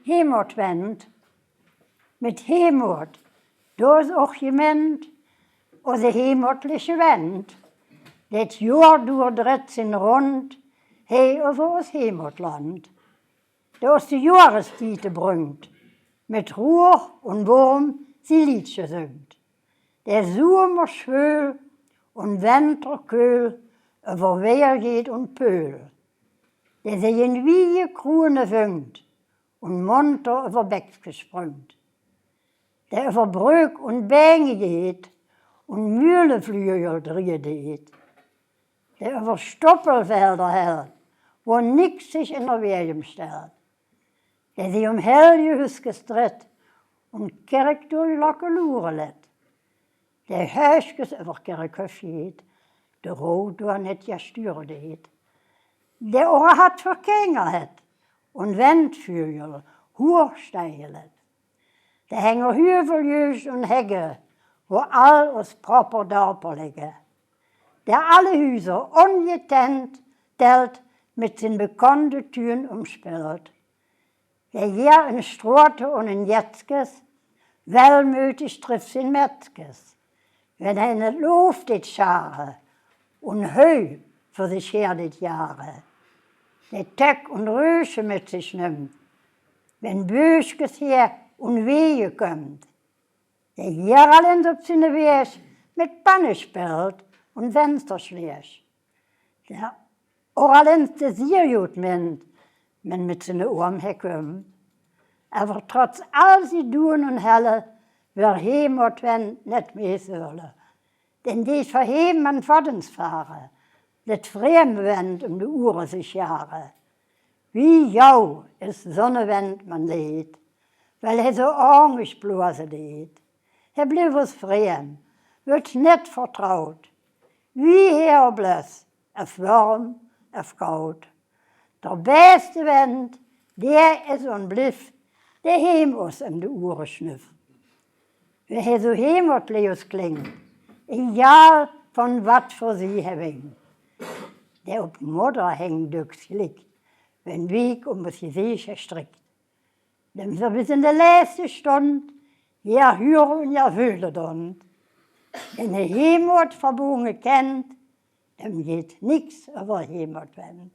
Hemortwend. Mit Hemort, da ist auch gemeint, also hemortliche Wend. Das Jahr dreht sich rund, hey, also das Hemortland. Da ist die Jahreszeit brüngt, mit Ruhe und Wurm sie Liedchen singt. Der Sommer schwül und Winter kühl, über Wehr geht und Pöhl. Der sich in wie Krone winkt und munter über Beck gesprüngt. Der über Brück und Bänge geht und Mühleflügel dreht. Der über Stoppelfelder hält, wo nix sich in der Wege stellt. Der sich Helgehus gestritt und Kerk durch Lockelure lädt. Der Häschkes über Kerkhof geht, der Rot durch net ja stüre deed. Der auch hat verkengert und Wendvögel, Hursteilet. Der hängen Hüveljüs und Hegge, wo all aus proper Dorper liggen. Der alle Hüser ungetent telt mit den bekannten Türen umspült. Der hier in Strote und in Jetzkes, wellmütig trifft in Metzkes. Wenn er in der Luft dit Schare und Höh für sich her dit Jahre. Der Teck und Rösche mit sich nimmt, wenn Büschkes her und Wehe kommt. Der hier allein auf seine Weg mit Banne spielt und Fenster schlägt. Der auch allein der Sierjut meint, wenn mit seinen Ohren herkommt. Aber trotz all sie tun und helle, wir Hemort wenn net mehr sollen. Denn die verheben an Vodensfahre, das Fremdwend die Uhren sich jahre. Wie jau ist Sonnewend man lädt, weil er so angst blase lädt. Er blieb was fremd, wird net vertraut. Wie her blöß, auf warm, auf kalt. Der beste Wind, der ist und blieb, der heim uns in die Uhren schnüff. Wenn er so hemotleus klingt, egal von wat für sie haben. Der op Mutter hängt durchs Licht, wenn Weg das Gesicht strickt. Denn so bis in der letzten Stunde, ja höre und ja fühle dann. Wenn er Hemot verbogen kennt, dann geht nix über Hemot werden.